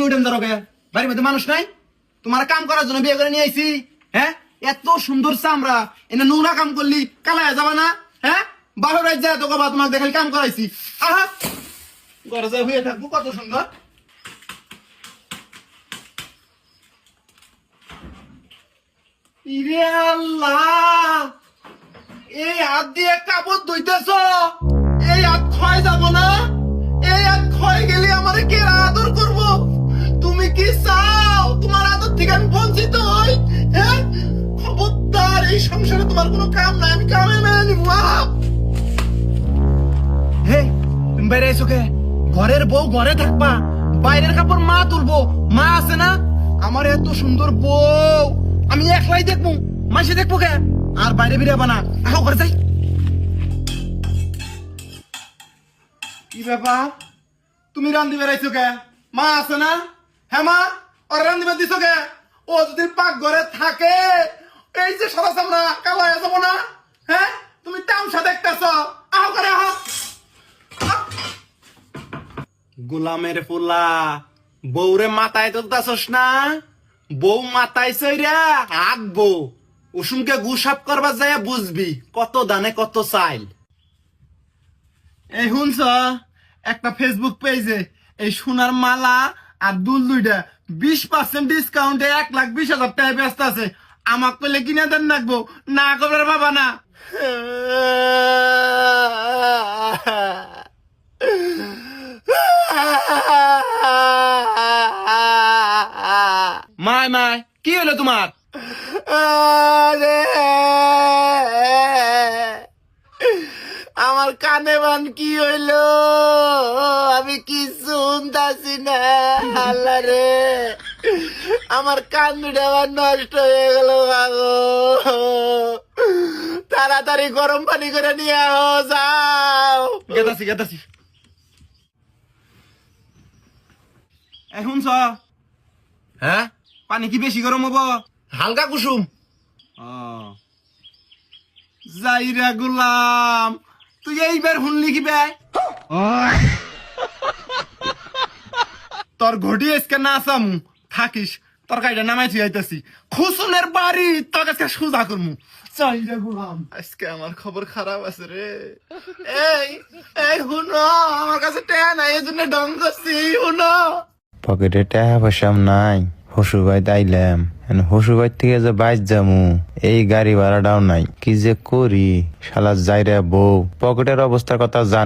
উঠেন ধরোকে বাড়ির মধ্যে মানুষ নাই? তোমার কাম করার জন্য বিয়ে করে নিয়ে আইছি। হ্যাঁ, এত সুন্দর চামড়া, এনে নোংরা কাম করলি কালায় যাবা না? হ্যাঁ, বারো রাত যায় তো কবা তোমাকে দেখালি কাম করাইছি। আহা, ঘরে যা হয়ে থাকবো কত সুন্দর। ইরে আল্লাহ, এই হাত দিয়ে কাপড় ধুইতেছ, এই হাত ক্ষয় যাব না? এই হাত ক্ষয় গেলে আমার কে আদর করব? তুমি কি চাও তোমার আদর থেকে আমি বঞ্চিত হই? হ্যাঁ, খবরদার, এই সংসারে তোমার কোনো কাম নাই, আমি কামে মেনে নিব। হে, তুমি বাইরে এসো কে? ঘরের বউ ঘরে থাকবা, বাইরের কাপড় মা তুলবো। মা আছে না? আমার এত সুন্দর বউ আমি একলাই দেখবো, মাসে দেখবো কে? আর বাইরে বেরিয়ে না, আহ ঘরে যাই। কি ব্যাপার, তুমি রান্ধি বেড়াইছো কে? মা আছে না? হ্যাঁ মা, ওর রান্ধি বেড় দিছো কে? ও যদি পাক ঘরে থাকে, এই যে সাদা চামড়া কালো হয়ে যাবো না? হ্যাঁ, তুমি তামসা দেখতেছ, আহ করে আহ। গোলামের পোলা, বউরে মাথায় তুলতাছস না? বউ মাথায় চইরা হাঁকবো, উসুমকে গুসাপ করবার যায় বুঝবি কত দানে কত চাইল। এই শুনছ, একটা ফেসবুক পেজে এই সোনার মালা আর দুল দুইটা 20% ডিসকাউন্টে 1,20,000 টাকা ব্যস্ত আছে। আমাক পেলে কিনে দেন রাখবো, না কবর বাবা না। মায় মায়, কি হলো তোমার? আমার কানে বান কি হইলো? আমি কি শুনতাছি না। আল্লাহ রে, আমার কান দুটো আবার নষ্ট হয়ে গেল। বাবু, তাড়াতাড়ি গরম পানি করে নিয়ে আও, যাও। গেতাছি গেতাছি। এখন হ্যাঁ, পানি কি বেশি গরম হবো? হালকা কুসুম। যাইরা গুলাম, তুই এইবার শুনলি কি বে? তোর ঘটি আজকে না চামু, থাকিস তরকারিটা নামাই থুইতাছি। খুসুনের বাড়ি তোর কাছে সোজা করমু। যাইরা গুলাম, আজকে আমার খবর খারাপ আছে রে। এই এই শুনো, আমার কাছে টাকা নাই, এই জন্য ডং করছি। শুনো, পকেটে টাকা পয়সা নাই, হসু ভাই তাইলাম, হসু ভাই থেকে যে বাইর যামু, এই গাড়ি ভাড়াটাও নাই। কি যে করি, শালা যাইরা বউ পকেটের অবস্থার কথা জান।